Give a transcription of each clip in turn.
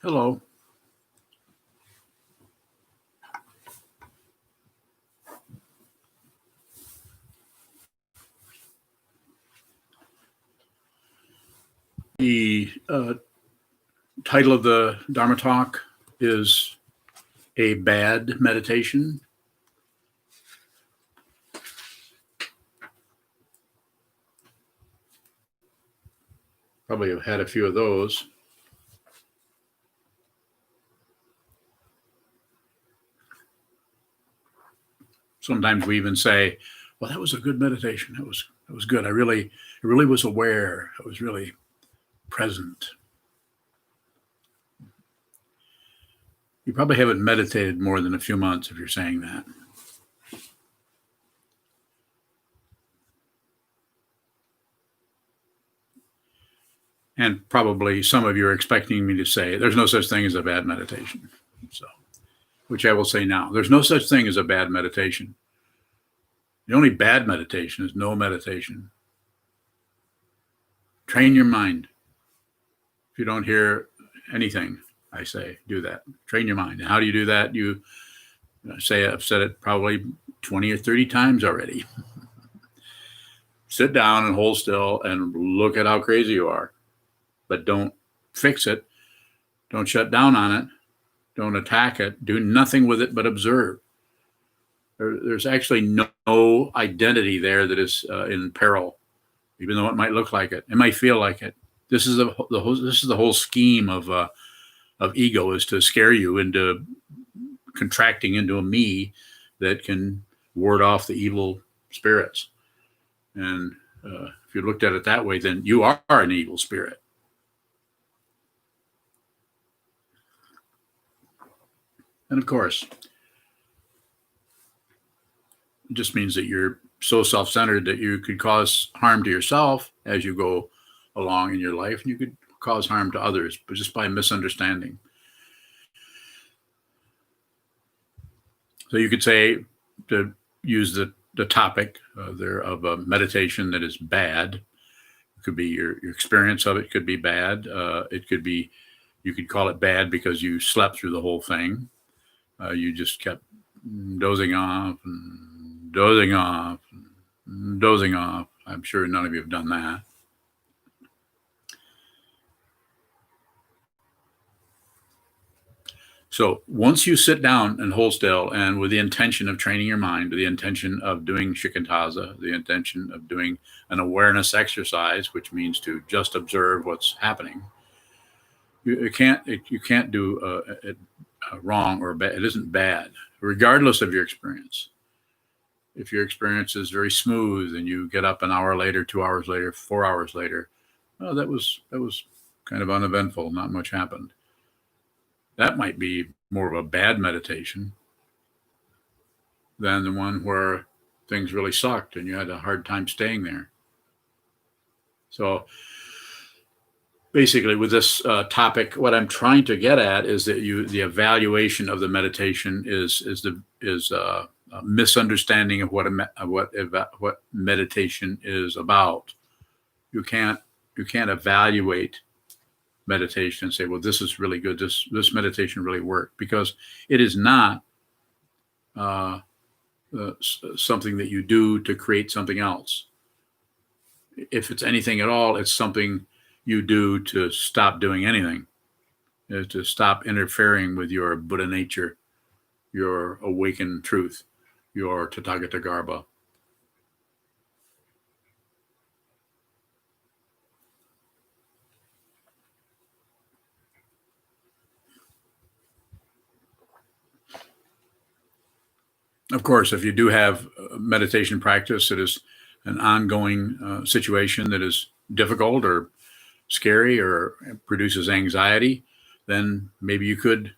Hello. The title of the Dharma talk is A Bad Meditation. Probably have had a few of those. Sometimes we even say, well, that was a good meditation. That was good. I really was aware. I was really present. You probably haven't meditated more than a few months if you're saying that. And probably some of you are expecting me to say, there's no such thing as a bad meditation. So, which I will say now. There's no such thing as a bad meditation. The only bad meditation is no meditation. Train your mind. If you don't hear anything, I say, do that. Train your mind. And how do you do that? You say, I've said it probably 20 or 30 times already. Sit down and hold still and look at how crazy you are. But don't fix it. Don't shut down on it. Don't attack it. Do nothing with it but observe. There's actually no identity there that is in peril, even though it might look like it. It might feel like it. This is the whole scheme of ego, is to scare you into contracting into a me that can ward off the evil spirits. And if you looked at it that way, then you are an evil spirit. And of course, it just means that you're so self-centered that you could cause harm to yourself as you go along in your life, and you could cause harm to others, but just by misunderstanding. So you could say, to use the topic there of a meditation that is bad, it could be your experience of it could be bad. It could be, you could call it bad because you slept through the whole thing. You just kept dozing off and dozing off and dozing off. I'm sure none of you have done that. So once you sit down and hold still, and with the intention of training your mind, with the intention of doing shikantaza, the intention of doing an awareness exercise, which means to just observe what's happening, you can't do it wrong or bad. It isn't bad, regardless of your experience. If your experience is very smooth and you get up an hour later, 2 hours later, 4 hours later, oh, that was kind of uneventful. Not much happened. That might be more of a bad meditation than the one where things really sucked and you had a hard time staying there. So basically, with this topic, what I'm trying to get at is that the evaluation of the meditation is a misunderstanding of what meditation is about. You can't evaluate meditation and say, well, this is really good. This meditation really worked, because it is not something that you do to create something else. If it's anything at all, it's something you do to stop doing anything, to stop interfering with your Buddha nature, your awakened truth, your Tathagata Garbha. Of course, if you do have meditation practice that is an ongoing situation that is difficult or scary or produces anxiety, then maybe you could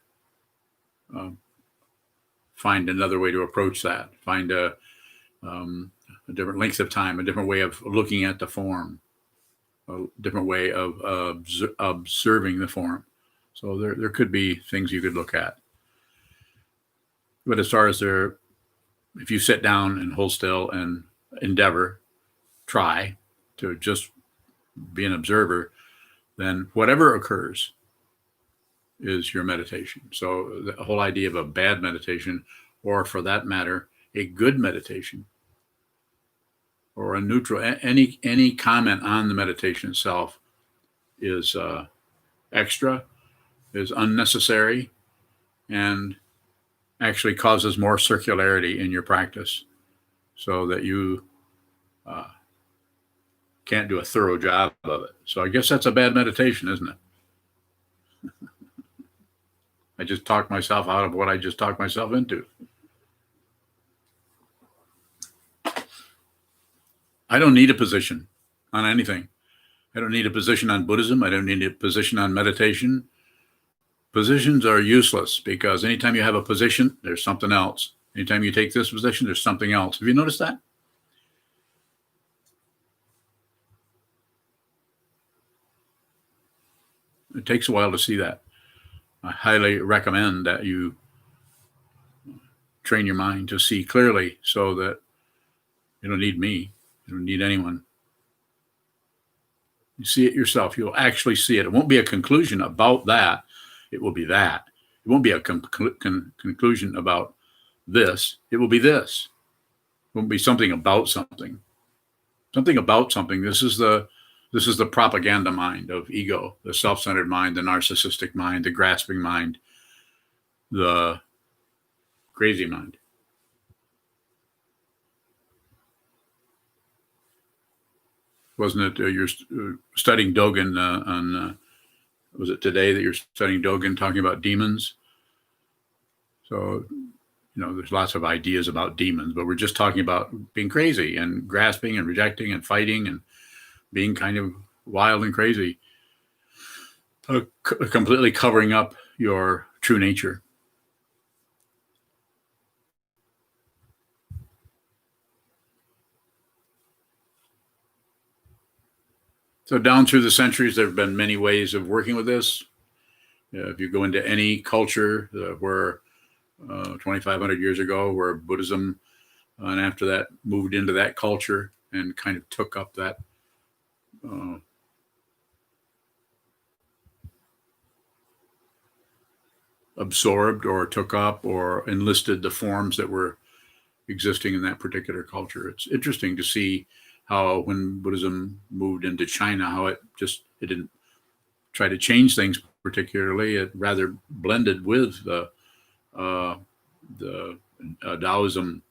find another way to approach that. Find a different length of time, a different way of looking at the form, a different way of observing the form. So there could be things you could look at. But as far as if you sit down and hold still and try to just be an observer, then whatever occurs, is your meditation. So the whole idea of a bad meditation, or for that matter, a good meditation, or a neutral, any comment on the meditation itself is extra, is unnecessary, and actually causes more circularity in your practice, so that you can't do a thorough job of it. So I guess that's a bad meditation, isn't it? I just talked myself out of what I just talked myself into. I don't need a position on anything. I don't need a position on Buddhism. I don't need a position on meditation. Positions are useless, because anytime you have a position, there's something else. Anytime you take this position, there's something else. Have you noticed that? It takes a while to see that. I highly recommend that you train your mind to see clearly, so that you don't need me. You don't need anyone. You see it yourself. You'll actually see it. It won't be a conclusion about that. It will be that. It won't be a conclusion about this. It will be this. It won't be something about something. Something about something. This is the propaganda mind of ego, the self-centered mind, the narcissistic mind, the grasping mind, the crazy mind. Wasn't it you're studying Dogen on, was it today that you're studying Dogen talking about demons? So, there's lots of ideas about demons, but we're just talking about being crazy and grasping and rejecting and fighting and being kind of wild and crazy, completely covering up your true nature. So down through the centuries, there have been many ways of working with this. If you go into any culture where 2,500 years ago, where Buddhism, and after that moved into that culture and kind of took up that absorbed or took up or enlisted the forms that were existing in that particular culture. It's interesting to see how when Buddhism moved into China, how it didn't try to change things particularly. It rather blended with the Taoism.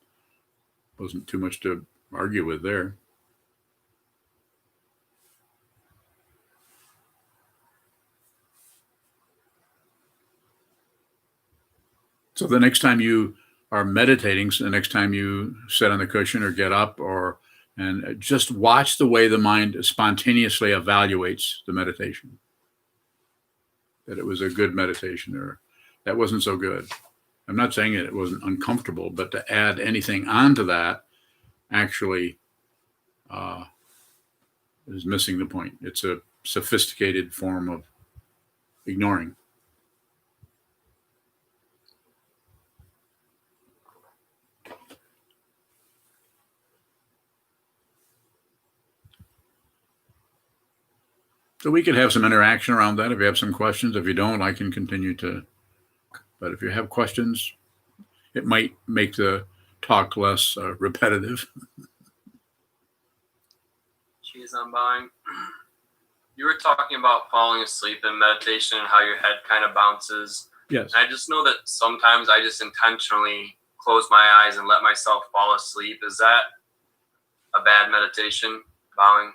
Wasn't too much to argue with there. So the next time you are meditating, so the next time you sit on the cushion or get up, and just watch the way the mind spontaneously evaluates the meditation. That it was a good meditation, or that wasn't so good. I'm not saying it wasn't uncomfortable, but to add anything onto that actually is missing the point. It's a sophisticated form of ignoring. So we could have some interaction around that. If you have some questions, if you don't, I can continue to. But if you have questions, it might make the talk less repetitive. Cheese on buying. You were talking about falling asleep in meditation and how your head kind of bounces. Yes. And I just know that sometimes I just intentionally close my eyes and let myself fall asleep. Is that a bad meditation, bowing?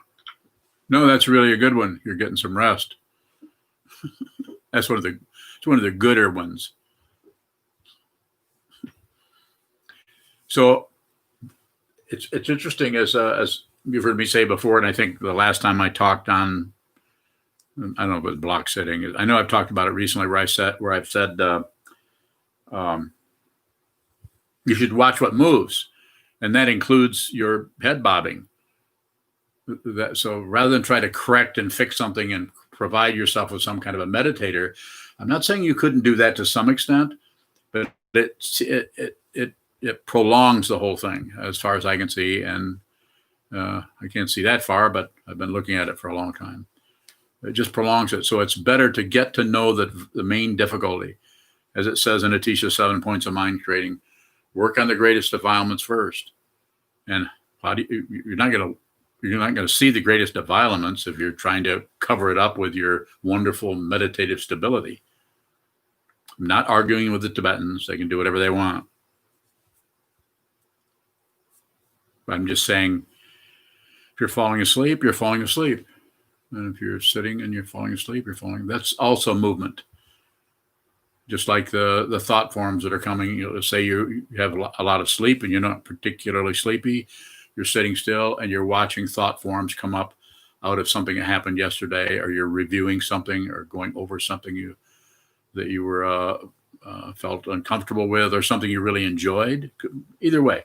No, that's really a good one. You're getting some rest. It's one of the gooder ones. So it's interesting, as you've heard me say before, and I think the last time I talked on, I don't know if it was block sitting. I know I've talked about it recently, where I've said you should watch what moves, and that includes your head bobbing. So rather than try to correct and fix something and provide yourself with some kind of a meditator, I'm not saying you couldn't do that to some extent, but it prolongs the whole thing as far as I can see. And I can't see that far, but I've been looking at it for a long time. It just prolongs it. So it's better to get to know the main difficulty. As it says in Atisha's 7 Points of Mind Trading, work on the greatest defilements first. And you're not going to see the greatest defilements if you're trying to cover it up with your wonderful meditative stability. I'm not arguing with the Tibetans. They can do whatever they want. I'm just saying, if you're falling asleep, you're falling asleep. And if you're sitting and you're falling asleep, you're falling. That's also movement. Just like the thought forms that are coming. Say you have a lot of sleep and you're not particularly sleepy. You're sitting still and you're watching thought forms come up out of something that happened yesterday, or you're reviewing something or going over something that you were felt uncomfortable with, or something you really enjoyed. Either way,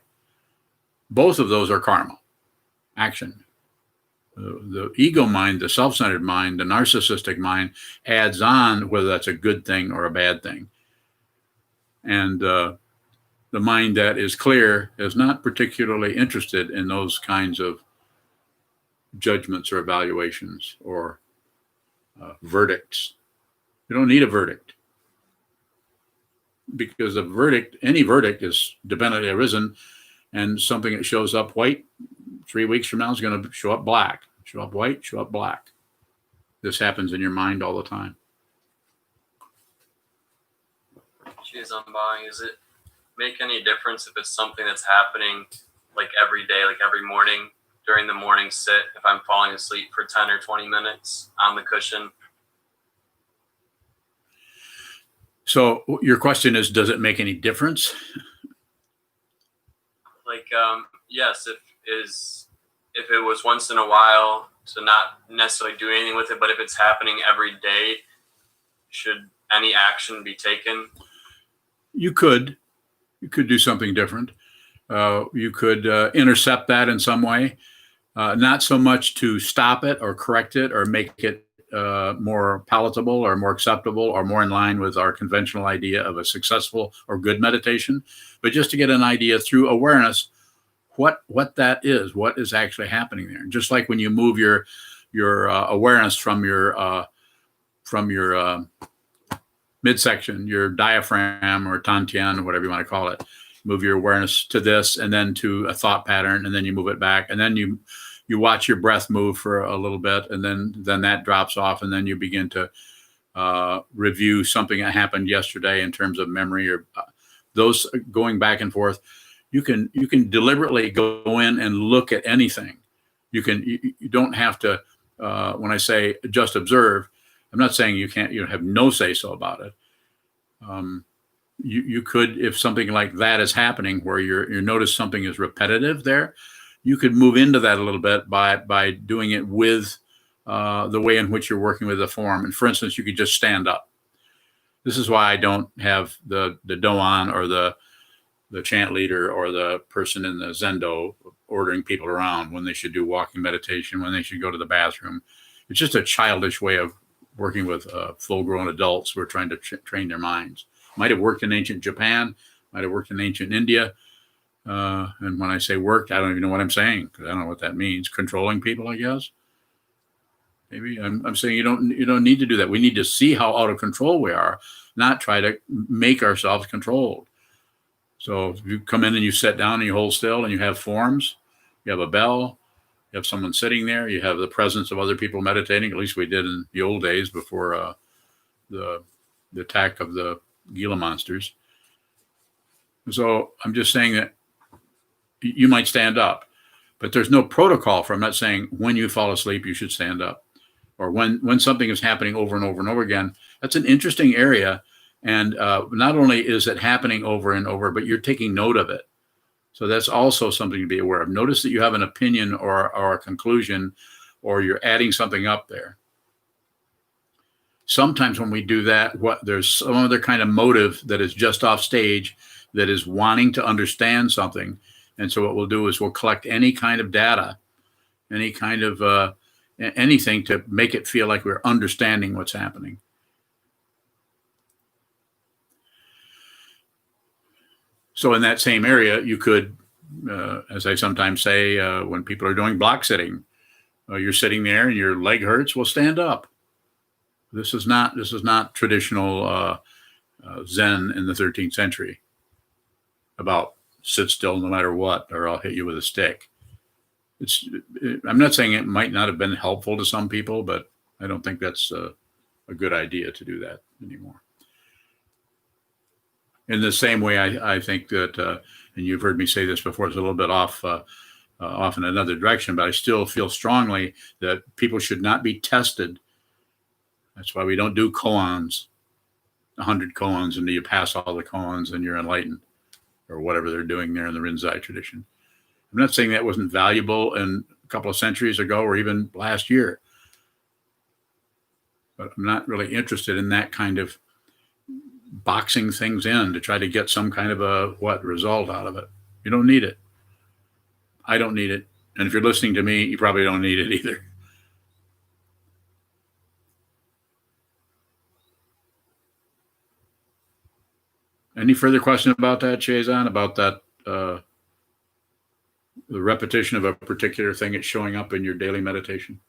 both of those are karma, action. The ego mind, the self-centered mind, the narcissistic mind adds on whether that's a good thing or a bad thing. And the mind that is clear is not particularly interested in those kinds of judgments or evaluations or verdicts. You don't need a verdict, because a verdict, any verdict, is dependently arisen, and something that shows up white 3 weeks from now is going to show up black. Show up white, show up black. This happens in your mind all the time. Geez, I'm buying. Does it make any difference if it's something that's happening like every day, like every morning during the morning sit, if I'm falling asleep for 10 or 20 minutes on the cushion? So your question is, does it make any difference? Like, yes, if it was once in a while, to not necessarily do anything with it, but if it's happening every day, should any action be taken? You could do something different. You could intercept that in some way, not so much to stop it or correct it or make it more palatable or more acceptable or more in line with our conventional idea of a successful or good meditation, but just to get an idea through awareness what that is, what is actually happening there. Just like when you move your awareness from your midsection, your diaphragm or tantien, or whatever you want to call it, move your awareness to this and then to a thought pattern, and then you move it back, and then you watch your breath move for a little bit, and then that drops off, and then you begin to review something that happened yesterday in terms of memory, or those going back and forth. You can deliberately go in and look at anything. You don't have to. When I say just observe, I'm not saying you have no say so about it. You could, if something like that is happening where you notice something is repetitive there, you could move into that a little bit by doing it with the way in which you're working with the form. And for instance, you could just stand up. This is why I don't have the doan or the chant leader or the person in the zendo ordering people around when they should do walking meditation, when they should go to the bathroom. It's just a childish way of working with full-grown adults who are trying to train their minds. Might have worked in ancient Japan, might have worked in ancient India. And when I say worked, I don't even know what I'm saying, because I don't know what that means. Controlling people, I guess. Maybe I'm saying you don't need to do that. We need to see how out of control we are, not try to make ourselves controlled. So if you come in and you sit down and you hold still and you have forms, you have a bell, you have someone sitting there, you have the presence of other people meditating. At least we did in the old days before the attack of the Gila monsters. So I'm just saying that you might stand up, but there's no protocol for. I'm not saying when you fall asleep you should stand up, or when something is happening over and over and over again. That's an interesting area. And not only is it happening over and over, but you're taking note of it. So that's also something to be aware of. Notice that you have an opinion or a conclusion, or you're adding something up there. Sometimes when we do that, there's some other kind of motive that is just off stage, that is wanting to understand something. And so what we'll do is we'll collect any kind of data, any kind of anything to make it feel like we're understanding what's happening. So in that same area, you could, as I sometimes say, when people are doing block sitting, you're sitting there and your leg hurts, well, stand up. This is not traditional Zen in the 13th century about sit still no matter what, or I'll hit you with a stick. I'm not saying it might not have been helpful to some people, but I don't think that's a good idea to do that anymore. In the same way, I think that, and you've heard me say this before, it's a little bit off in another direction, but I still feel strongly that people should not be tested. That's why we don't do koans, 100 koans, until you pass all the koans and you're enlightened, or whatever they're doing there in the Rinzai tradition. I'm not saying that wasn't valuable in a couple of centuries ago or even last year, but I'm not really interested in that kind of boxing things in to try to get some kind of a result out of it. You don't need it. I don't need it. And if you're listening to me, you probably don't need it either. Any further question about that, Sokuzan, about that, the repetition of a particular thing that's showing up in your daily meditation?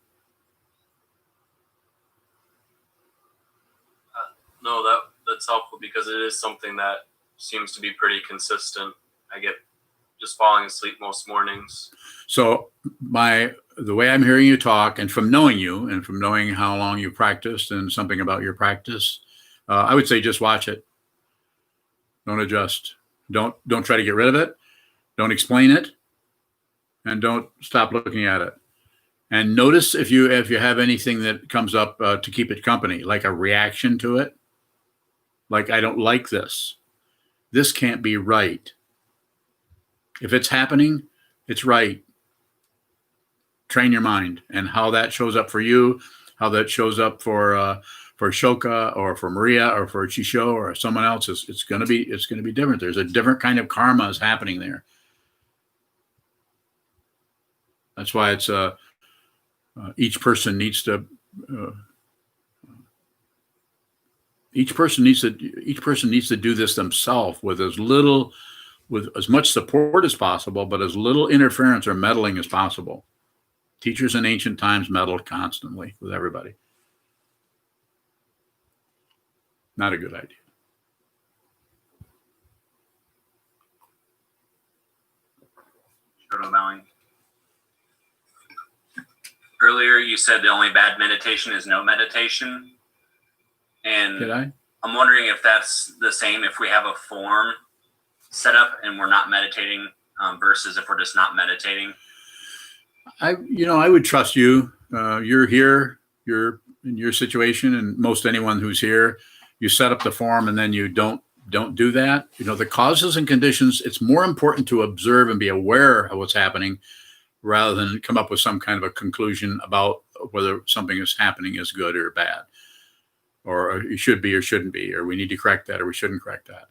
No, that's helpful because it is something that seems to be pretty consistent. I get just falling asleep most mornings. So the way I'm hearing you talk, and from knowing you and from knowing how long you practiced and something about your practice, I would say just watch it. Don't adjust. Don't try to get rid of it. Don't explain it, and don't stop looking at it. And notice if you have anything that comes up to keep it company, like a reaction to it. Like, I don't like this. This can't be right. If it's happening, it's right. Train your mind, and how that shows up for you, how that shows up for Shoka or for Maria or for Chisho or someone else, it's going to be different. There's a different kind of karma is happening there. That's why it's each person needs to do this themselves with as much support as possible, but as little interference or meddling as possible. Teachers in ancient times meddled constantly with everybody. Not a good idea. Earlier, you said the only bad meditation is no meditation. And Did I? I'm wondering if that's the same if we have a form set up and we're not meditating versus if we're just not meditating. I would trust you. You're here. You're in your situation, and most anyone who's here, you set up the form and then you don't do that. The causes and conditions, it's more important to observe and be aware of what's happening rather than come up with some kind of a conclusion about whether something is happening is good or bad, or it should be or shouldn't be, or we need to correct that or we shouldn't correct that.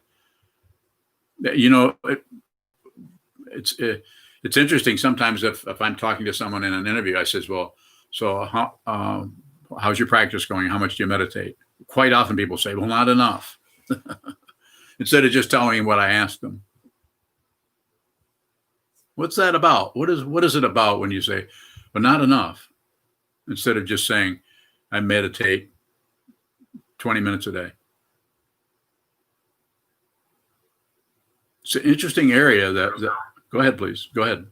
It's interesting sometimes if I'm talking to someone in an interview, I says, well, so how's your practice going? How much do you meditate? Quite often people say, well, not enough. Instead of just telling me what I asked them. What's that about? What is it about when you say, well, not enough? Instead of just saying, I meditate 20 minutes a day. It's an interesting area that go ahead, please. Go ahead.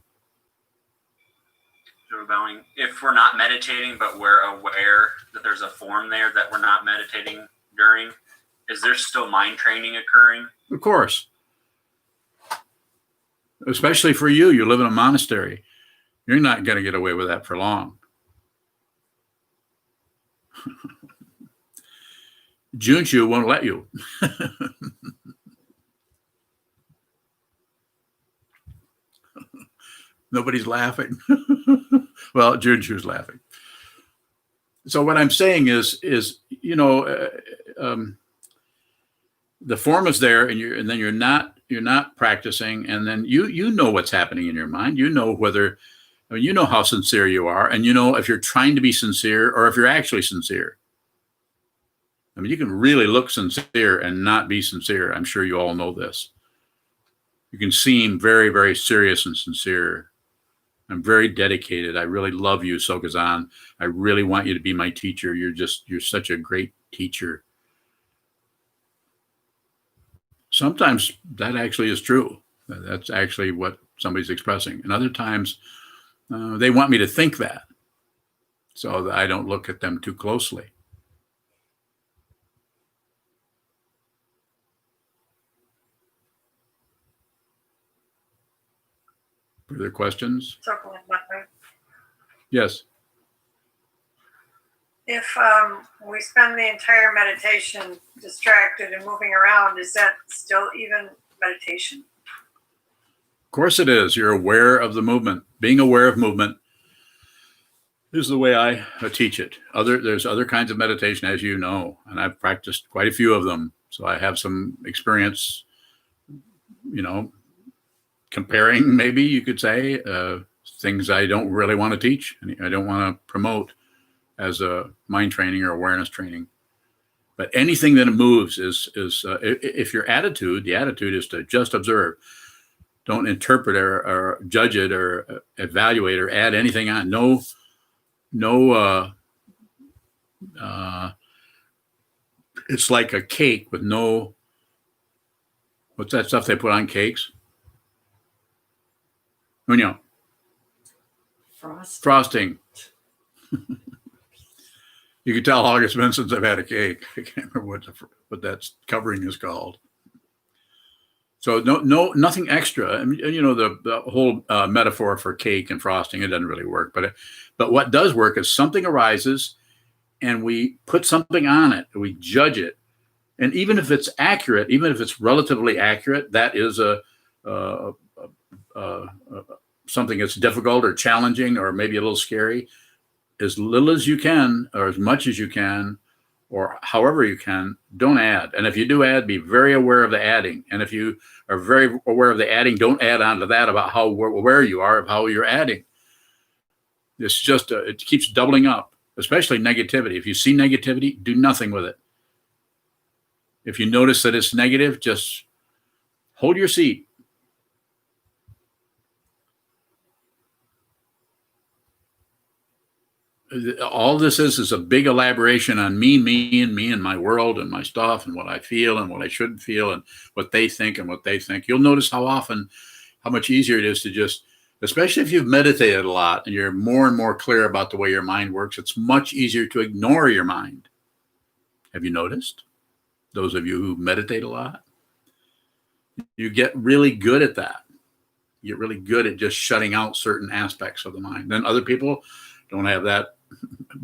If we're not meditating, but we're aware that there's a form there that we're not meditating during, is there still mind training occurring? Of course. Especially for you. You live in a monastery. You're not going to get away with that for long. Junshu won't let you. Nobody's laughing. Well, Junshu's laughing. So what I'm saying is the form is there, and then you're not practicing, and then you know what's happening in your mind. You know you know how sincere you are, and you know if you're trying to be sincere or if you're actually sincere. I mean, you can really look sincere and not be sincere. I'm sure you all know this. You can seem very, very serious and sincere, I'm very dedicated. I really love you, Sokuzan. I really want you to be my teacher. You're such a great teacher. Sometimes that actually is true. That's actually what somebody's expressing. And other times they want me to think that so that I don't look at them too closely. Further questions? Circling back. Yes. If we spend the entire meditation distracted and moving around, is that still even meditation? Of course it is. You're aware of the movement. Being aware of movement is the way I teach it. There's other kinds of meditation, as you know, and I've practiced quite a few of them. So I have some experience, comparing, maybe you could say, things I don't really want to teach. I don't want to promote as a mind training or awareness training. But anything that moves is if the attitude is to just observe. Don't interpret or judge it or evaluate or add anything on. It's like a cake with no, what's that stuff they put on cakes? Frosting. You can tell August been since I've had a cake. I can't remember what that covering is called. So nothing extra. The whole metaphor for cake and frosting, it doesn't really work. But what does work is something arises, and we put something on it. We judge it, and even if it's accurate, even if it's relatively accurate, that is something that's difficult or challenging or maybe a little scary. As little as you can, or as much as you can, or however you can, don't add. And if you do add, be very aware of the adding. And if you are very aware of the adding, don't add on to that about how aware you are of how you're adding. It's just, it keeps doubling up, especially negativity. If you see negativity, do nothing with it. If you notice that it's negative, just hold your seat. All this is a big elaboration on me and my world and my stuff and what I feel and what I shouldn't feel and what they think and what they think. You'll notice how much easier it is to just, especially if you've meditated a lot and you're more and more clear about the way your mind works, it's much easier to ignore your mind. Have you noticed? Those of you who meditate a lot, you get really good at that. You get really good at just shutting out certain aspects of the mind. Then other people don't have that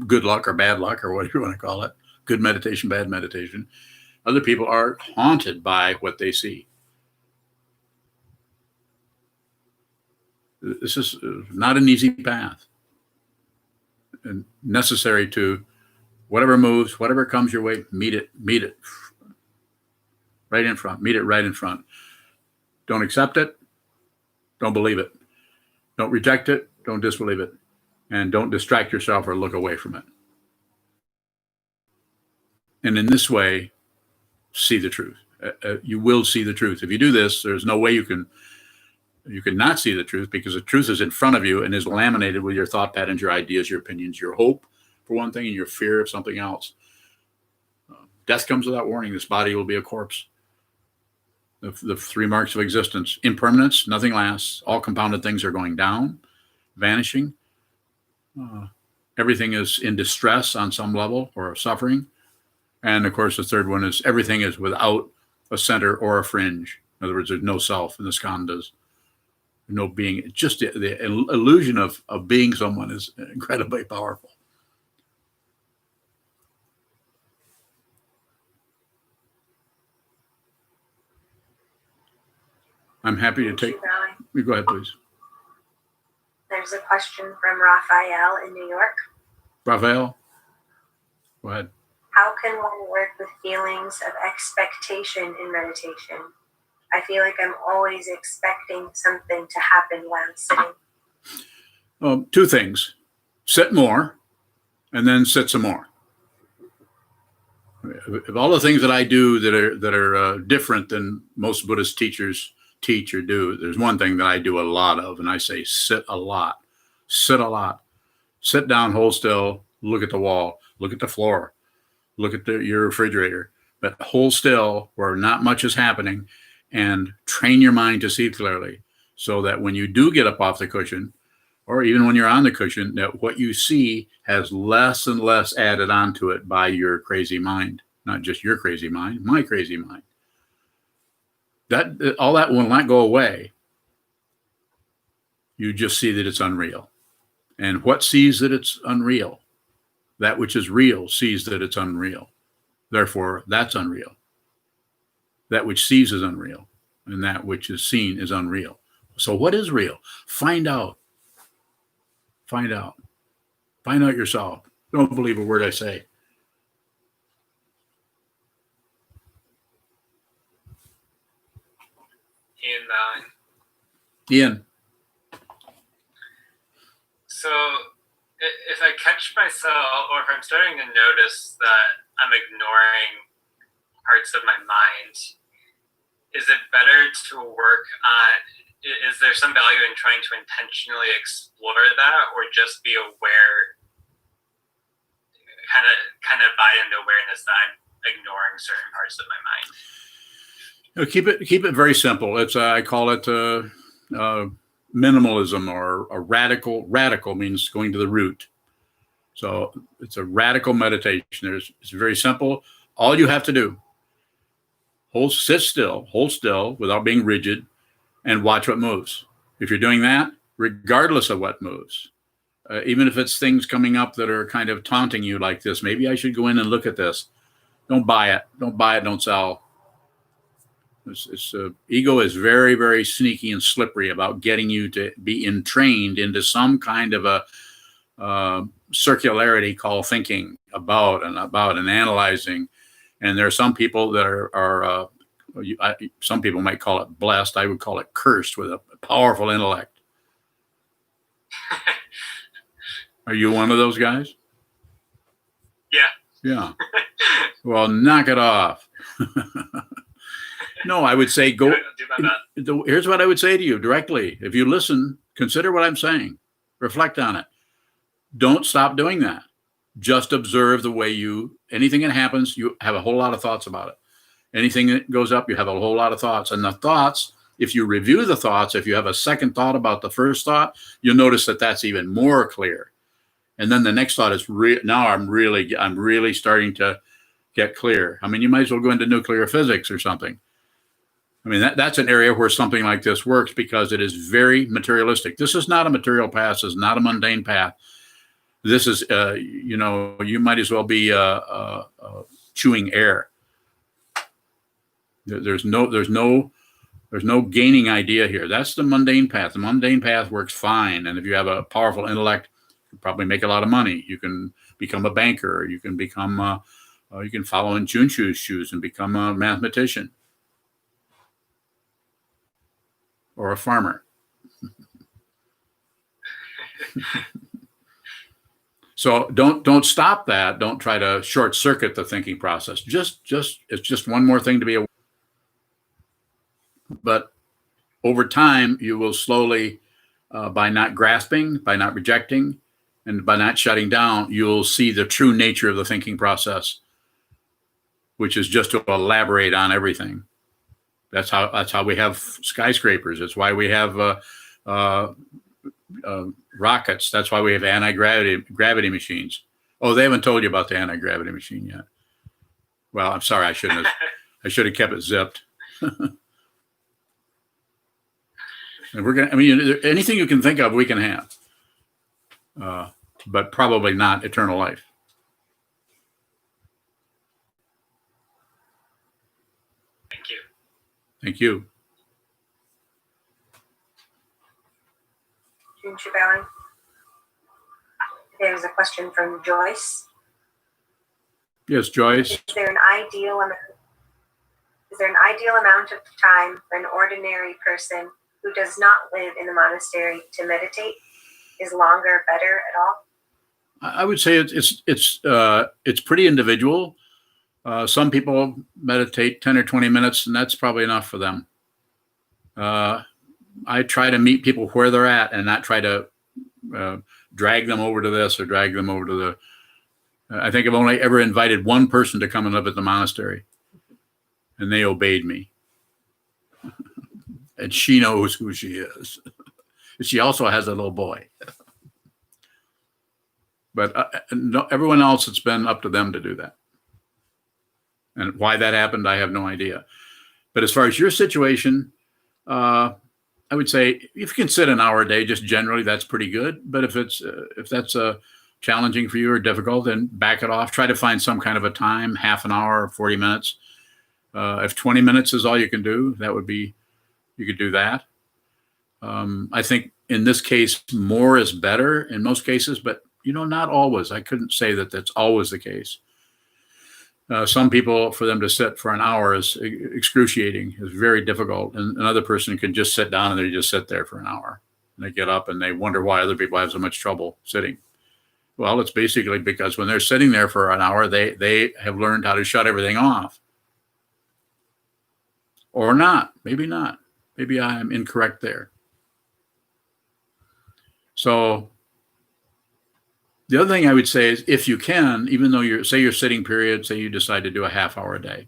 good luck or bad luck or whatever you want to call it. Good meditation, bad meditation. Other people are haunted by what they see. This is not an easy path. And necessary to whatever moves, whatever comes your way, meet it right in front. Meet it right in front. Don't accept it. Don't believe it. Don't reject it. Don't disbelieve it. And don't distract yourself or look away from it. And in this way, see the truth. You will see the truth. If you do this, there's no way you can not see the truth, because the truth is in front of you and is laminated with your thought patterns, your ideas, your opinions, your hope for one thing, and your fear of something else. Death comes without warning. This body will be a corpse. The three marks of existence: impermanence, nothing lasts. All compounded things are going down, vanishing. Everything is in distress on some level or suffering. And of course, the third one is everything is without a center or a fringe. In other words, there's no self in the skandhas, no being. Just the illusion of being someone is incredibly powerful. I'm happy to take. Go ahead, please. There's a question from Raphael in New York. Raphael, go ahead. How can one work with feelings of expectation in meditation? I feel like I'm always expecting something to happen while sitting. Two things: sit more, and then sit some more. Of all the things that I do that are different than most Buddhist teachers teach or do, there's one thing that I do a lot of, and I say sit a lot. Sit a lot. Sit down, hold still, look at the wall, look at the floor, look at your refrigerator, but hold still where not much is happening, and train your mind to see clearly, so that when you do get up off the cushion, or even when you're on the cushion, that what you see has less and less added onto it by your crazy mind. Not just your crazy mind, my crazy mind. That all that will not go away. You just see that it's unreal. And what sees that it's unreal? That which is real sees that it's unreal. Therefore, that's unreal. That which sees is unreal, and that which is seen is unreal. So what is real? Find out. Find out. Find out yourself. Don't believe a word I say. Ian. So if I catch myself, or if I'm starting to notice that I'm ignoring parts of my mind, is it better to work on, is there some value in trying to intentionally explore that, or just be aware, kind of buy into awareness that I'm ignoring certain parts of my mind? Keep it very simple. It's I call it minimalism, or a radical. Radical means going to the root. So it's a radical meditation. It's very simple. All you have to do, sit still, hold still without being rigid, and watch what moves. If you're doing that, regardless of what moves, even if it's things coming up that are kind of taunting you like this, maybe I should go in and look at this. Don't buy it. Don't buy it. Don't sell. Ego is very, very sneaky and slippery about getting you to be entrained into some kind of a circularity called thinking about and analyzing. And there are some people that are some people might call it blessed. I would call it cursed with a powerful intellect. Are you one of those guys? Yeah. Yeah. Well, knock it off. No, I would say go. Here's what I would say to you directly. If you listen, consider what I'm saying. Reflect on it. Don't stop doing that. Just observe the way anything that happens, you have a whole lot of thoughts about it. Anything that goes up, you have a whole lot of thoughts. And the thoughts, if you review the thoughts, if you have a second thought about the first thought, you'll notice that that's even more clear. And then the next thought is now I'm really starting to get clear. I mean, you might as well go into nuclear physics or something. I mean, that's an area where something like this works, because it is very materialistic. This is not a material path. This is not a mundane path. This is, you might as well be chewing air. There's no gaining idea here. That's the mundane path. The mundane path works fine. And if you have a powerful intellect, you can probably make a lot of money. You can become a banker. You can become, you can follow in Junchu's shoes and become a mathematician. Or a farmer. So don't stop that. Don't try to short circuit the thinking process. It's just one more thing to be aware. But over time, you will slowly, by not grasping, by not rejecting, and by not shutting down, you'll see the true nature of the thinking process, which is just to elaborate on everything. That's how we have skyscrapers. That's why we have rockets. That's why we have gravity machines. Oh, they haven't told you about the anti-gravity machine yet. Well, I'm sorry, I should have kept it zipped. And anything you can think of, we can have, but probably not eternal life. Thank you. Junchu bowing. There's a question from Joyce. Yes, Joyce. Is there an ideal amount of time for an ordinary person who does not live in the monastery to meditate? Is longer better at all? I would say it's pretty individual. Some people meditate 10 or 20 minutes, and that's probably enough for them. I try to meet people where they're at and not try to drag them over to this or drag them over to the. I think I've only ever invited one person to come and live at the monastery, and they obeyed me. And she knows who she is. She also has a little boy. But no, everyone else, it's been up to them to do that. And why that happened, I have no idea. But as far as your situation, I would say if you can sit an hour a day, just generally, that's pretty good. But if that's challenging for you or difficult, then back it off. Try to find some kind of a time, half an hour, 40 minutes. If 20 minutes is all you can do, you could do that. I think in this case, more is better in most cases, but not always. I couldn't say that that's always the case. Some people, for them to sit for an hour is excruciating, is very difficult. And another person can just sit down and they just sit there for an hour. And they get up and they wonder why other people have so much trouble sitting. Well, it's basically because when they're sitting there for an hour, they have learned how to shut everything off. Or not, maybe not. Maybe I'm incorrect there. So the other thing I would say is if you can, even though your sitting period, say you decide to do a half hour a day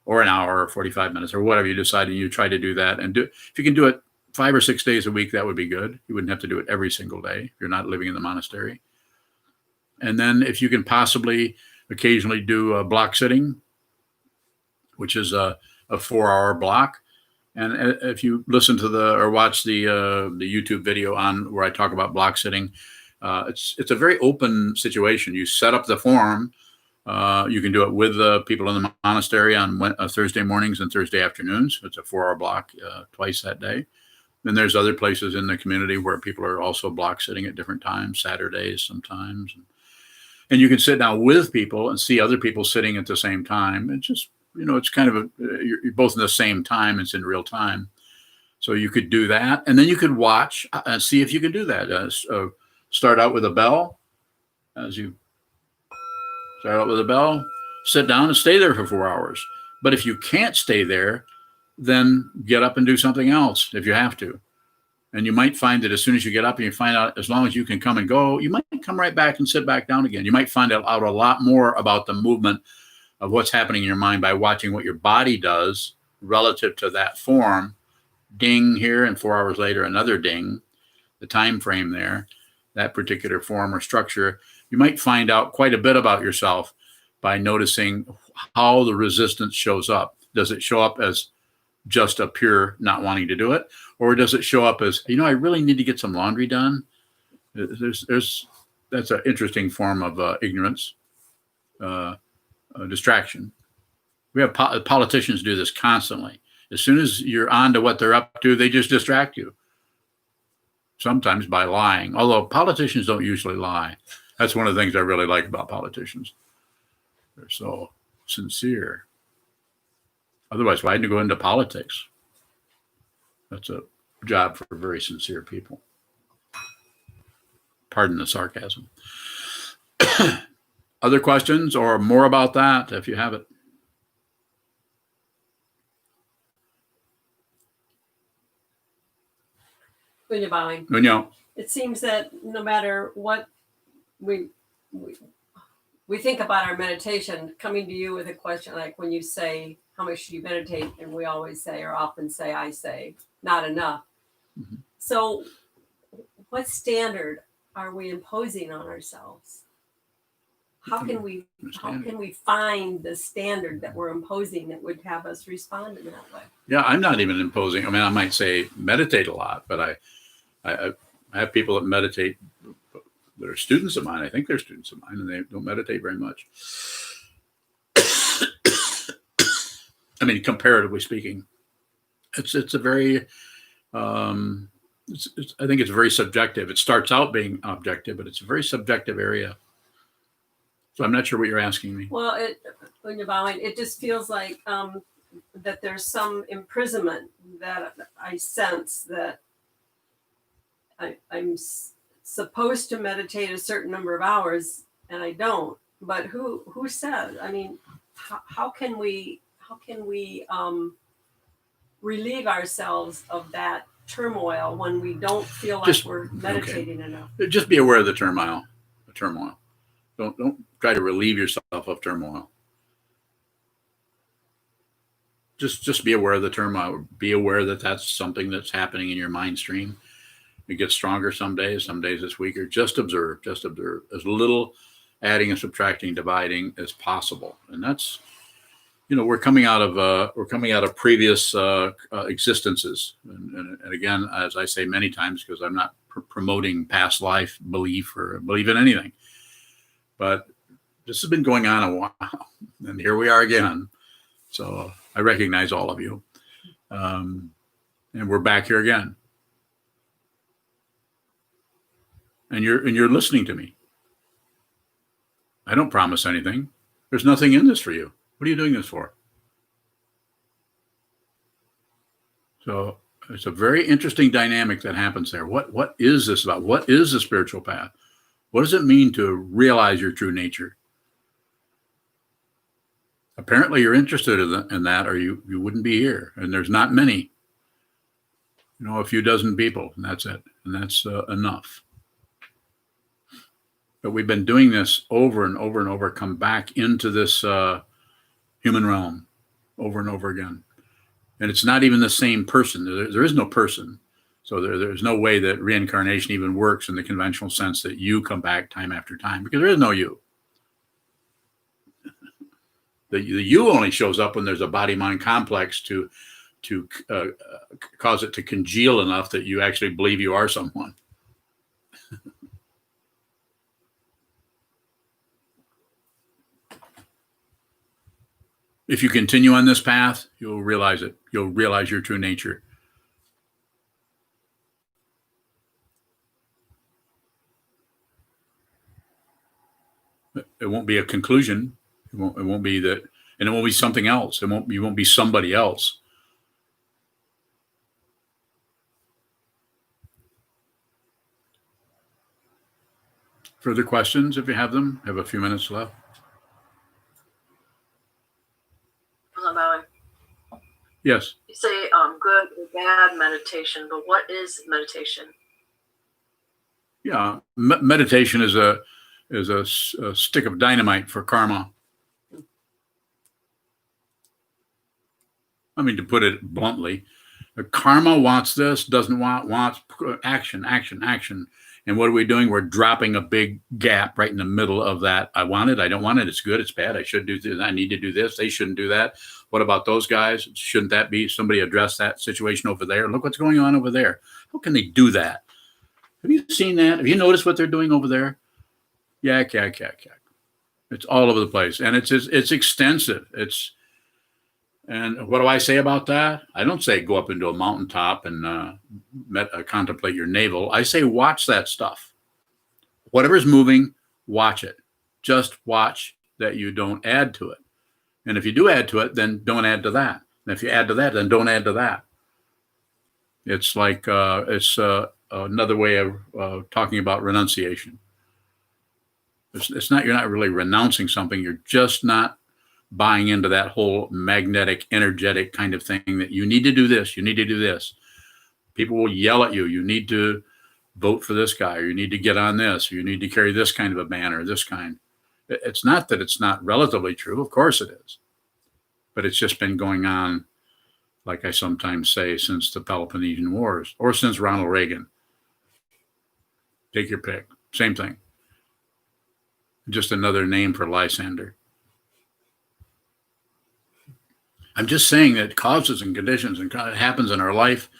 or an hour or 45 minutes or whatever you decide, and you try to do that and if you can do it 5 or 6 days a week, that would be good. You wouldn't have to do it every single day if you're not living in the monastery. And then if you can possibly occasionally do a block sitting, which is a 4-hour block. And if you listen to or watch the YouTube video on where I talk about block sitting, it's a very open situation. You set up the form. You can do it with the people in the monastery on Thursday mornings and Thursday afternoons. It's a 4-hour block twice that day. Then there's other places in the community where people are also block sitting at different times, Saturdays sometimes. And you can sit down with people and see other people sitting at the same time. It's just, it's kind of you're both in the same time. It's in real time. So you could do that. And then you could watch and see if you can do that. Start out with a bell. As you start out with a bell, sit down and stay there for 4 hours. But if you can't stay there, then get up and do something else if you have to. And you might find that as soon as you get up and you find out, as long as you can come and go, you might come right back and sit back down again. You might find out a lot more about the movement of what's happening in your mind by watching what your body does relative to that form. Ding here, and 4 hours later, another ding, the time frame there, that particular form or structure. You might find out quite a bit about yourself by noticing how the resistance shows up. Does it show up as just a pure not wanting to do it? Or does it show up as, I really need to get some laundry done? That's an interesting form of ignorance, distraction. We have politicians do this constantly. As soon as you're on to what they're up to, they just distract you. Sometimes by lying, although politicians don't usually lie. That's one of the things I really like about politicians. They're so sincere. Otherwise, why didn't you go into politics? That's a job for very sincere people. Pardon the sarcasm. Other questions or more about that, if you have it? It seems that no matter what we think about our meditation, coming to you with a question like when you say, how much do you meditate? And we always say, or often say, I say, not enough. Mm-hmm. So what standard are we imposing on ourselves? How can we find the standard that we're imposing that would have us respond in that way? Yeah, I'm not even imposing. I might say meditate a lot, but I have people that meditate that are students of mine. I think they're students of mine, and they don't meditate very much. Comparatively speaking, it's a very, I think it's very subjective. It starts out being objective, but it's a very subjective area. So I'm not sure what you're asking me. Well, it just feels like that there's some imprisonment that I sense that I'm supposed to meditate a certain number of hours and I don't. But who said? How can we relieve ourselves of that turmoil when we don't feel like Just- we're meditating enough? Just be aware of the turmoil. Don't try to relieve yourself of turmoil. Just be aware of the turmoil. Be aware that that's something that's happening in your mind stream. It gets stronger some days it's weaker. Just observe as little adding and subtracting, dividing as possible. And that's, we're coming out of previous existences. And again, as I say many times, because I'm not promoting past life belief or believe in anything, but this has been going on a while, and here we are again. So I recognize all of you, and we're back here again. And you're listening to me. I don't promise anything. There's nothing in this for you. What are you doing this for? So it's a very interesting dynamic that happens there. What is this about? What is the spiritual path? What does it mean to realize your true nature? Apparently you're interested in that, or you wouldn't be here. And there's not many, a few dozen people, and that's it. And that's enough. But we've been doing this over and over and over, come back into this human realm over and over again. And it's not even the same person. There is no person. So there's no way that reincarnation even works in the conventional sense that you come back time after time, because there is no you. The you only shows up when there's a body-mind complex to cause it to congeal enough that you actually believe you are someone. If you continue on this path, you'll realize it. You'll realize your true nature. It won't be a conclusion. It won't be that, and it won't be something else. You won't be somebody else. Further questions, if you have them? Have a few minutes left. Yes. You say good or bad meditation, but what is meditation? Yeah, meditation is a stick of dynamite for karma. I mean, to put it bluntly, karma wants this, doesn't wants action. And what are we doing? We're dropping a big gap right in the middle of that. I want it. I don't want it. It's good. It's bad. I should do this. I need to do this. They shouldn't do that. What about those guys? Shouldn't that be somebody address that situation over there? Look what's going on over there. How can they do that? Have you seen that? Have you noticed what they're doing over there? Yeah. It's all over the place, and it's extensive. And what do I say about that? I don't say go up into a mountaintop and contemplate your navel. I say watch that stuff. Whatever's moving, watch it. Just watch that you don't add to it. And if you do add to it, then don't add to that. And if you add to that, then don't add to that. It's like another way of talking about renunciation. It's not, you're not really renouncing something. You're just not buying into that whole magnetic, energetic kind of thing that you need to do this, you need to do this. People will yell at you. You need to vote for this guy, or you need to get on this, or you need to carry this kind of a banner, this kind. It's not that it's not relatively true. Of course it is. But it's just been going on, like I sometimes say, since the Peloponnesian Wars or since Ronald Reagan. Take your pick. Same thing. Just another name for Lysander. I'm just saying that causes and conditions and it happens in our life.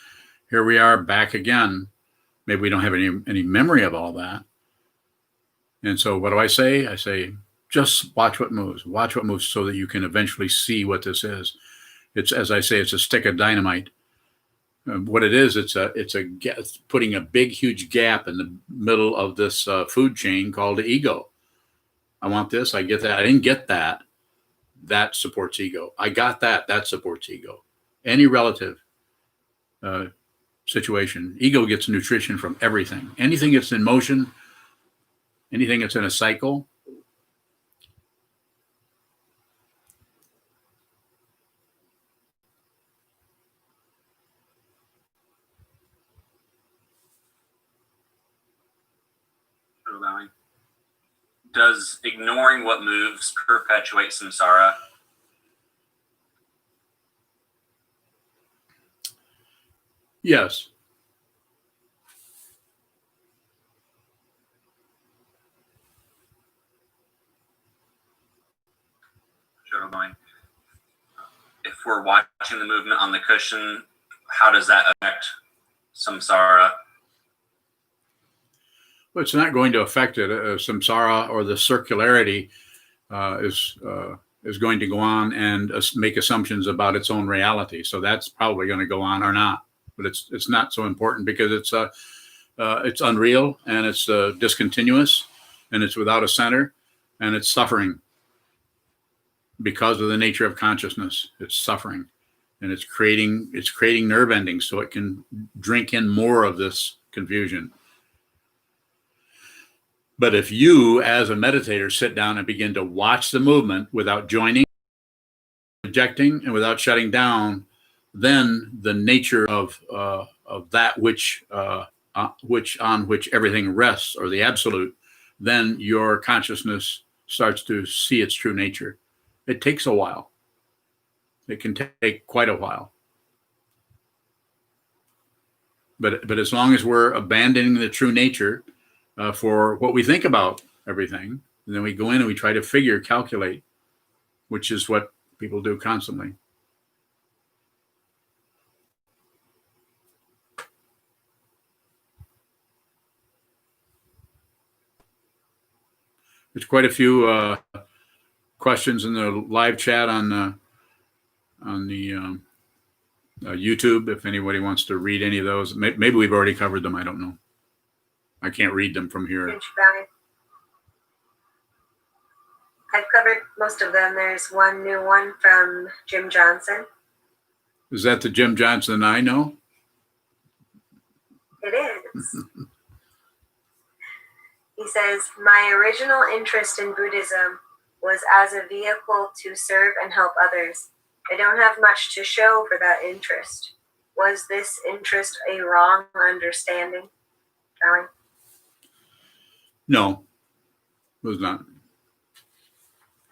Here we are back again. Maybe we don't have any memory of all that. And so what do I say? I say, just watch what moves. Watch what moves so that you can eventually see what this is. It's, as I say, it's a stick of dynamite. What it is, it's putting a big, huge gap in the middle of this food chain called the ego. I want this. I get that. I didn't get that. That supports ego. I got that. That supports ego. Any relative situation, ego gets nutrition from everything. Anything that's in motion, anything that's in a cycle. Does ignoring what moves perpetuate samsara? Yes. If we're watching the movement on the cushion, how does that affect samsara? Well, it's not going to affect it. Samsara, or the circularity, is going to go on and make assumptions about its own reality. So that's probably going to go on or not. But it's not so important, because it's unreal, and it's discontinuous, and it's without a center, and it's suffering because of the nature of consciousness. It's suffering, and it's creating nerve endings so it can drink in more of this confusion. But if you, as a meditator, sit down and begin to watch the movement without joining, rejecting, and without shutting down, then the nature of that which on which everything rests, or the absolute, then your consciousness starts to see its true nature. It takes a while. It can take quite a while. But as long as we're abandoning the true nature for what we think about everything, and then we go in and we try to calculate, which is what people do constantly. There's quite a few questions in the live chat on the YouTube. If anybody wants to read any of those, maybe we've already covered them. I don't know. I can't read them from here. I've covered most of them. There's one new one from Jim Johnson. Is that the Jim Johnson I know? It is. He says, my original interest in Buddhism was as a vehicle to serve and help others. I don't have much to show for that interest. Was this interest a wrong understanding? Charlie? No, it was not.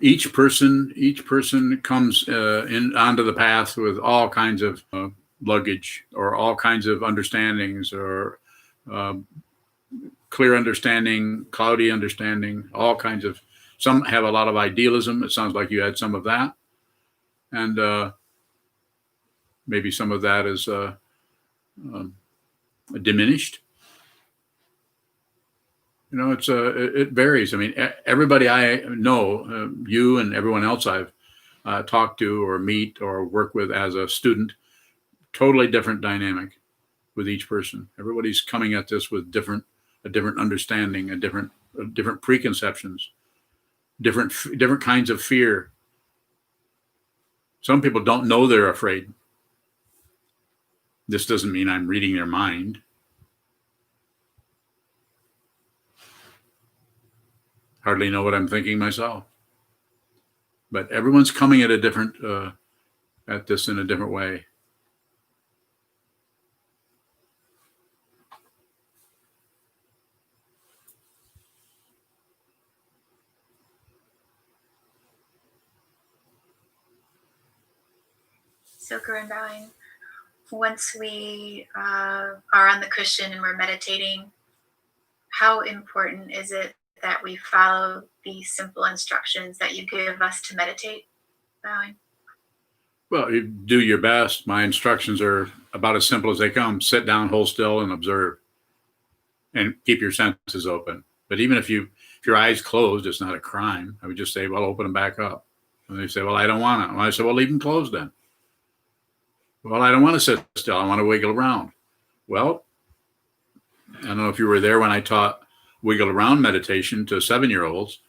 Each person comes in onto the path with all kinds of luggage, or all kinds of understandings, or clear understanding, cloudy understanding, all kinds of. Some have a lot of idealism. It sounds like you had some of that, and maybe some of that is diminished. You know, it varies. I mean, everybody I know, you and everyone else I've talked to or meet or work with as a student, totally different dynamic with each person. Everybody's coming at this with a different understanding, different preconceptions, different kinds of fear. Some people don't know they're afraid. This doesn't mean I'm reading their mind. Hardly know what I'm thinking myself. But everyone's coming at at this in a different way. Soker and bowing. Once we are on the cushion and we're meditating, how important is it that we follow the simple instructions that you give us to meditate? Bowing. Well, you do your best. My instructions are about as simple as they come. Sit down, hold still, and observe. And keep your senses open. But even if your eyes closed, it's not a crime. I would just say, well, open them back up. And they say, well, I don't want to. Well, I said, well, leave them closed then. Well, I don't want to sit still. I want to wiggle around. Well, I don't know if you were there when I taught wiggle around meditation to 7-year-olds,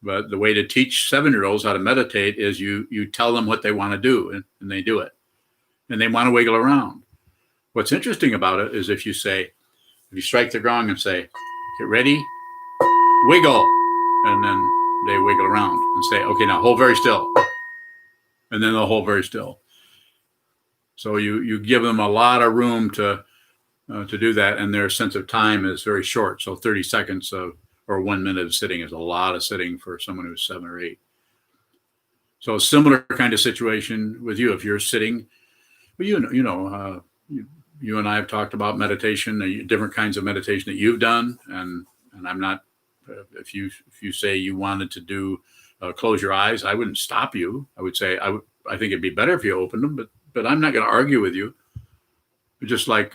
but the way to teach 7-year-olds how to meditate is you tell them what they want to do, and they do it. And they want to wiggle around. What's interesting about it is if you strike the gong and say, get ready, wiggle, and then they wiggle around and say, okay, now hold very still. And then they'll hold very still. So you give them a lot of room to do that, and their sense of time is very short. So 30 seconds or or 1 minute of sitting is a lot of sitting for someone who's 7 or 8. So a similar kind of situation with you. If you're sitting, but you and I have talked about meditation, different kinds of meditation that you've done, and I'm not. If you say you wanted to do close your eyes, I wouldn't stop you. I would say I think it'd be better if you opened them, but I'm not going to argue with you. Just like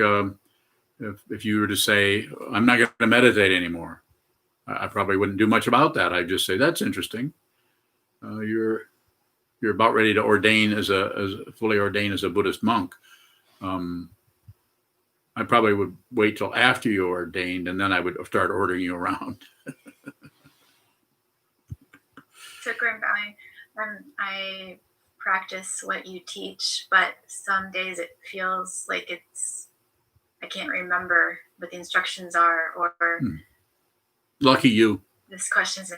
if you were to say I'm not going to meditate anymore, I probably wouldn't do much about that. I'd just say that's interesting. You're about ready to ordain as fully ordain as a Buddhist monk. I probably would wait till after you ordained, and then I would start ordering you around. So, Grandpa, I practice what you teach, but some days it feels like I can't remember what the instructions are, or Lucky you. this question's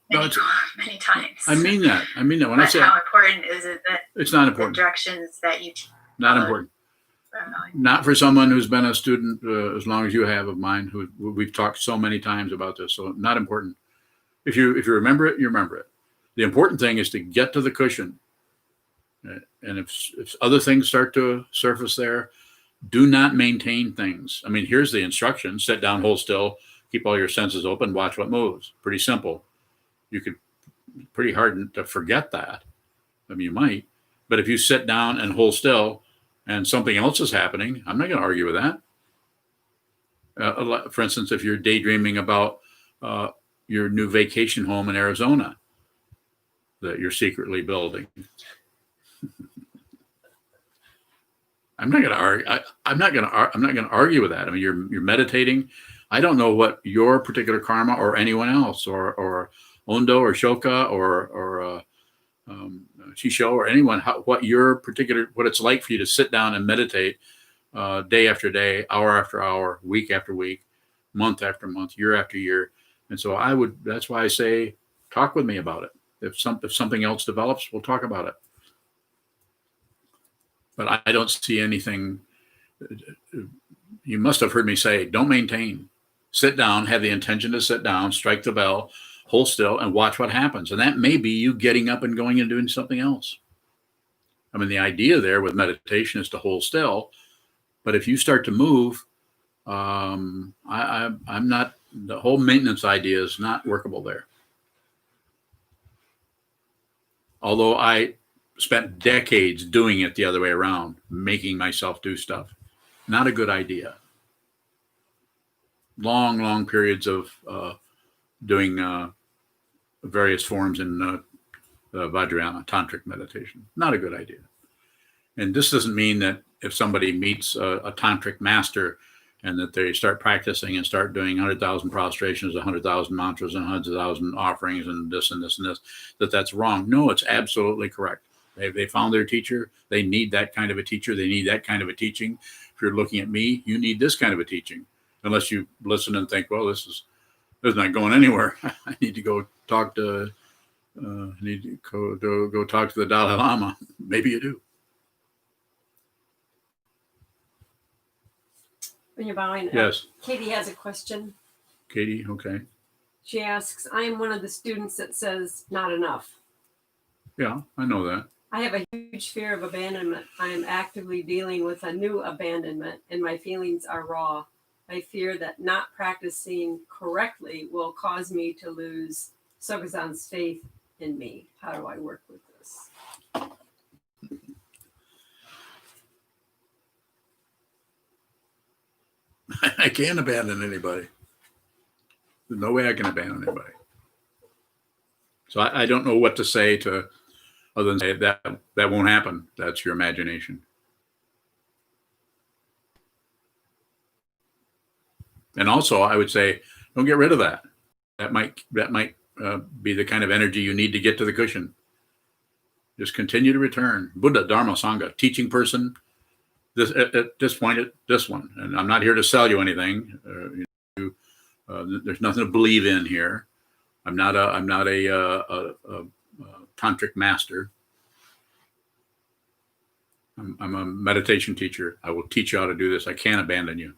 been many times. I mean that. When I say how important is it that it's not the important. directions that you teach? Not important. Not for someone who's been a student as long as you have of mine. Who we've talked so many times about this. So not important. If you remember it, you remember it. The important thing is to get to the cushion. And if other things start to surface there, do not maintain things. I mean, here's the instruction: sit down, hold still, keep all your senses open, watch what moves. Pretty simple. You could pretty hard to forget that. I mean, you might, but if you sit down and hold still and something else is happening, I'm not going to argue with that. For instance, if you're daydreaming about your new vacation home in Arizona that you're secretly building, I'm not going to argue. I'm not going to argue with that. I mean, you're meditating. I don't know what your particular karma or anyone else or Ondo or Shoka or Shisho or anyone, what it's like for you to sit down and meditate day after day, hour after hour, week after week, month after month, year after year. And so that's why I say, talk with me about it. If something else develops, we'll talk about it. But I don't see anything. You must have heard me say, don't maintain. Sit down, have the intention to sit down, strike the bell, hold still, and watch what happens. And that may be you getting up and going and doing something else. I mean, the idea there with meditation is to hold still. But if you start to move, I'm not, the whole maintenance idea is not workable there. Although I spent decades doing it the other way around, making myself do stuff. Not a good idea. Long periods of doing various forms in Vajrayana, tantric meditation. Not a good idea. And this doesn't mean that if somebody meets a tantric master and that they start practicing and start doing 100,000 prostrations, 100,000 mantras, and 100,000 offerings, and this and this and this, that's wrong. No, it's absolutely correct. They found their teacher. They need that kind of a teacher. They need that kind of a teaching. If you're looking at me, you need this kind of a teaching. Unless you listen and think, well, this is not going anywhere. I need to go talk to go talk to the Dalai Lama. Maybe you do. When you're bowing, Yes. Katie has a question. Katie, okay. She asks, I am one of the students that says not enough. Yeah, I know that. I have a huge fear of abandonment. I am actively dealing with a new abandonment, and my feelings are raw. I fear that not practicing correctly will cause me to lose Sokuzan's faith in me. How do I work with this? I can't abandon anybody. There's no way I can abandon anybody. So I don't know what to say to other than say that won't happen. That's your imagination. And also, I would say, don't get rid of that. That might be the kind of energy you need to get to the cushion. Just continue to return. Buddha, Dharma, Sangha, teaching person. At this point, this one. And I'm not here to sell you anything. There's nothing to believe in here. I'm not a tantric master. I'm a meditation teacher. I will teach you how to do this. I can't abandon you.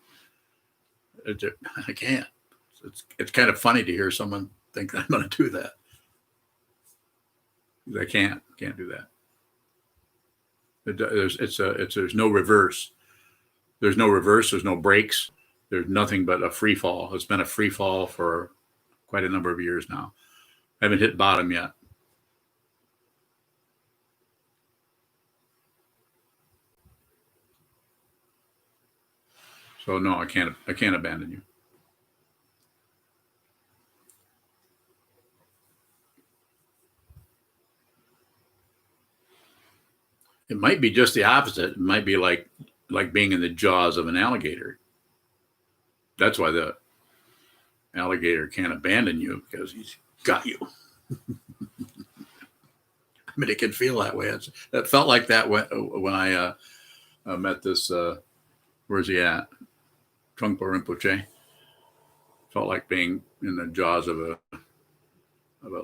I can't. It's kind of funny to hear someone think that I'm going to do that. I can't do that. There's no reverse. There's no reverse. There's no brakes. There's nothing but a free fall. It's been a free fall for quite a number of years now. I haven't hit bottom yet. So no, I can't abandon you. It might be just the opposite. It might be like being in the jaws of an alligator. That's why the alligator can't abandon you, because he's got you. I mean, it can feel that way. It felt like that when I met this. Where's he at? Trungpa Rinpoche. Felt like being in the jaws of a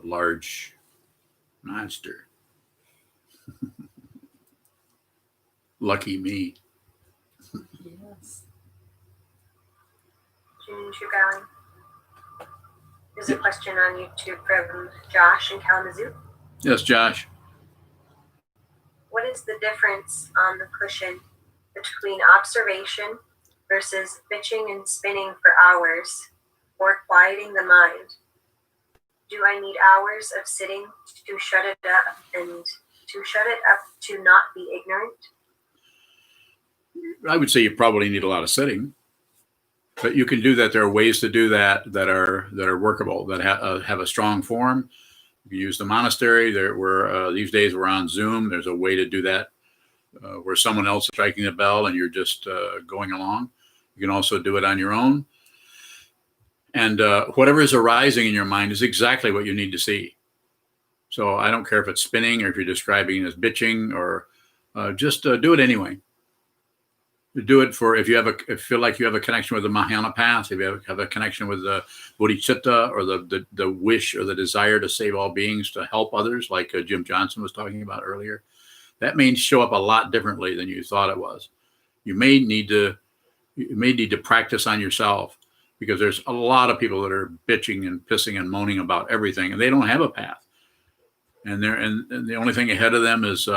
large monster. Lucky me. Yes. There's a question on YouTube from Josh in Kalamazoo. Yes, Josh. What is the difference on the cushion between observation versus bitching and spinning for hours or quieting the mind? Do I need hours of sitting to shut it up and to not be ignorant? I would say you probably need a lot of sitting, but you can do that. There are ways to do that are workable, that have a strong form. You can use the monastery. These days we're on Zoom. There's a way to do that where someone else is striking the bell and you're just going along. You can also do it on your own. And whatever is arising in your mind is exactly what you need to see. So I don't care if it's spinning or if you're describing it as bitching, or just do it anyway. Do it for if you feel like you have a connection with the Mahayana path, if you have a connection with the bodhicitta, or the wish or the desire to save all beings, to help others, like Jim Johnson was talking about earlier. That may show up a lot differently than you thought it was. You may need to practice on yourself, because there's a lot of people that are bitching and pissing and moaning about everything, and they don't have a path. And the only thing ahead of them is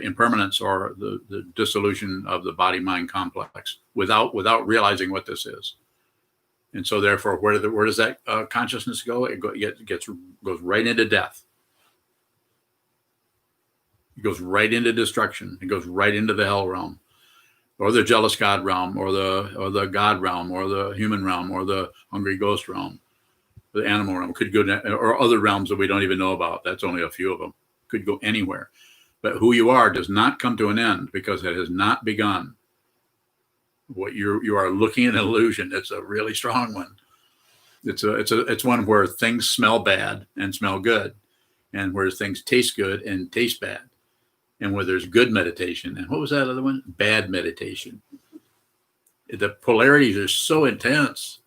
impermanence, or the dissolution of the body-mind complex, without realizing what this is. And so, therefore, where does that consciousness go? It goes right into death. It goes right into destruction. It goes right into the hell realm, or the jealous God realm, or the God realm, or the human realm, or the hungry ghost realm. The animal realm could go to, or other realms that we don't even know about. That's only a few of them. Could go anywhere. But who you are does not come to an end, because it has not begun. What you are looking at an illusion. It's a really strong one. It's one where things smell bad and smell good, and where things taste good and taste bad, and where there's good meditation. And what was that other one? Bad meditation. The polarities are so intense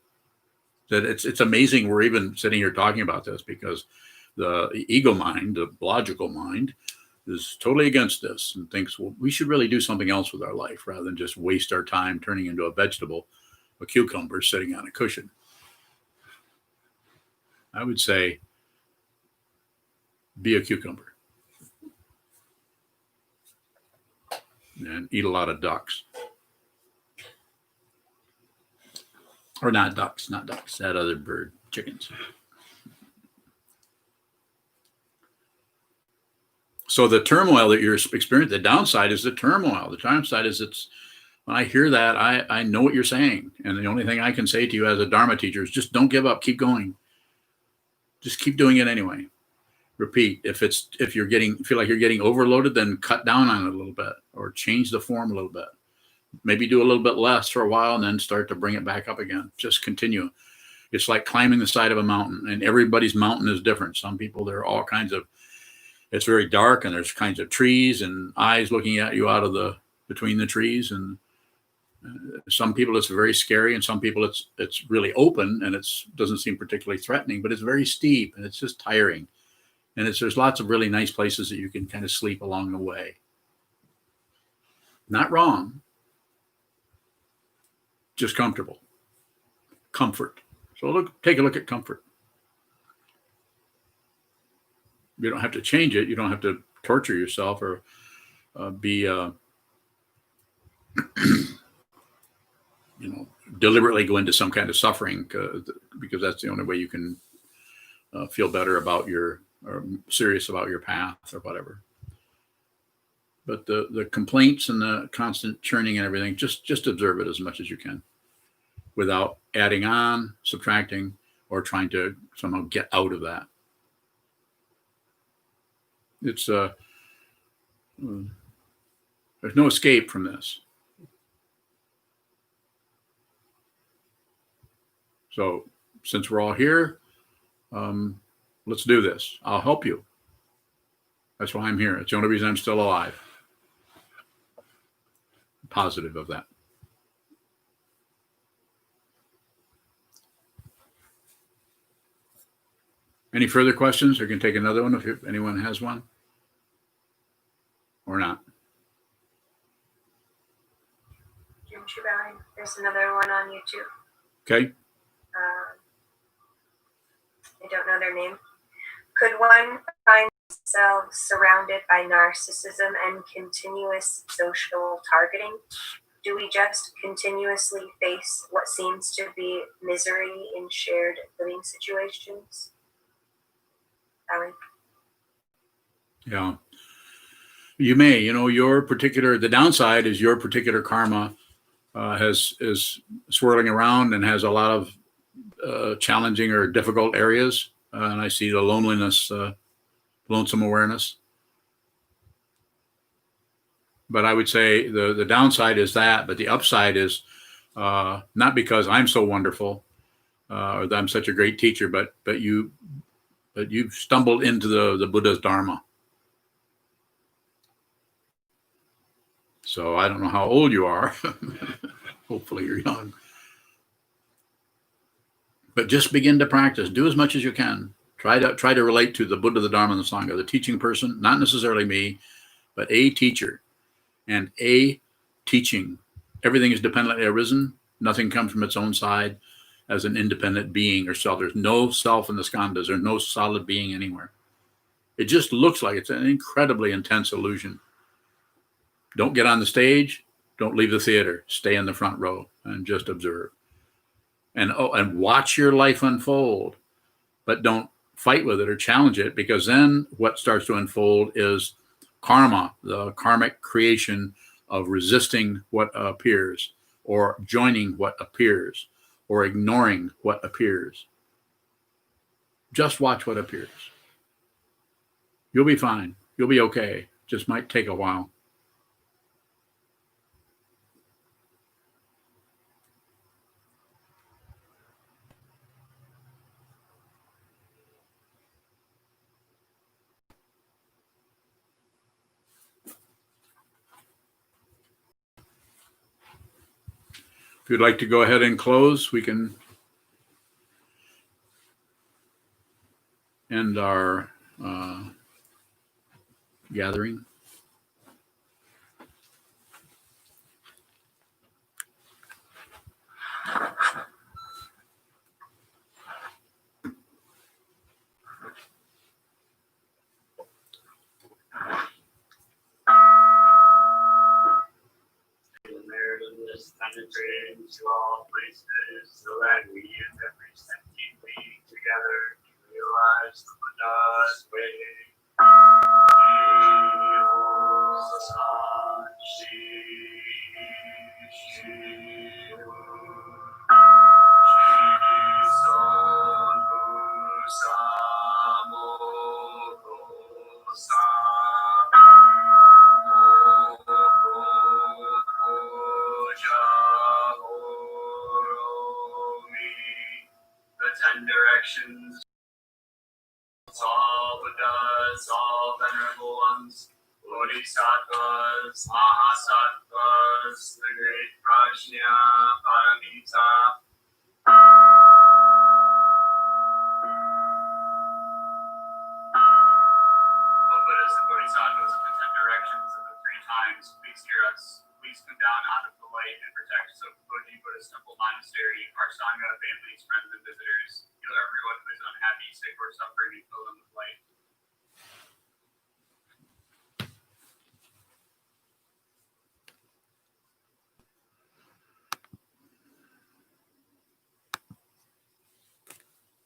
that it's amazing we're even sitting here talking about this, because the ego mind, the logical mind, is totally against this and thinks, well, we should really do something else with our life rather than just waste our time turning into a vegetable, a cucumber sitting on a cushion. I would say, be a cucumber and eat a lot of ducks. Or not ducks, that other bird, chickens. So the turmoil that you're experiencing, the downside is the turmoil. The downside is when I hear that, I know what you're saying. And the only thing I can say to you as a Dharma teacher is just don't give up, keep going. Just keep doing it anyway. Repeat. If you feel like you're getting overloaded, then cut down on it a little bit, or change the form a little bit. Maybe do a little bit less for a while and then start to bring it back up again. Just continue. It's like climbing the side of a mountain, and everybody's mountain is different. Some people, there are all kinds of, it's very dark, and there's kinds of trees and eyes looking at you out of between the trees. And some people it's very scary, and some people it's really open and it doesn't seem particularly threatening, but it's very steep and it's just tiring. And there's lots of really nice places that you can kind of sleep along the way. Not wrong. Just comfortable. Comfort. So take a look at comfort. You don't have to change it. You don't have to torture yourself or be, deliberately go into some kind of suffering because that's the only way you can feel better about or serious about your path or whatever. But the complaints and the constant churning and everything, just observe it as much as you can without adding on, subtracting, or trying to somehow get out of that. It's there's no escape from this. So since we're all here, let's do this. I'll help you. That's why I'm here. It's the only reason I'm still alive. Positive of that. Any further questions? I can take another one if anyone has one. Or not. Jim Chubowing. There's another one on YouTube. Okay. I don't know their name. Could one find themselves surrounded by narcissism and continuous social targeting? Do we just continuously face what seems to be misery in shared living situations? Alan? Yeah. You may, the downside is your particular karma is swirling around and has a lot of challenging or difficult areas. And I see the loneliness, lonesome awareness. But I would say the downside is that, but the upside is not because I'm so wonderful or that I'm such a great teacher, but you've stumbled into the Buddha's Dharma. So I don't know how old you are. Hopefully you're young. But just begin to practice. Do as much as you can. Try to relate to the Buddha, the Dharma, and the Sangha, the teaching person, not necessarily me, but a teacher and a teaching. Everything is dependently arisen. Nothing comes from its own side as an independent being or self. There's no self in the skandhas. There's no solid being anywhere. It just looks like it's an incredibly intense illusion. Don't get on the stage. Don't leave the theater. Stay in the front row and just observe. And watch your life unfold, but don't fight with it or challenge it, because then what starts to unfold is karma, the karmic creation of resisting what appears, or joining what appears, or ignoring what appears. Just watch what appears. You'll be fine. You'll be okay. Just might take a while. If you'd like to go ahead and close, we can end our gathering. Penetrate into all places, so that we and every sentient being together can realize the Buddha's way. The 10 directions, all Buddhas, all venerable ones, Bodhisattvas, Mahasattvas, the great Prajna, Paramita. O Buddhas and Bodhisattvas of the 10 directions of the 3 times, please hear us. Please come down out of the light and protect Sokukoji Buddhist Temple Monastery our Sangha, families, friends, and visitors. Heal everyone who is unhappy, sick, or suffering, and fill them with light.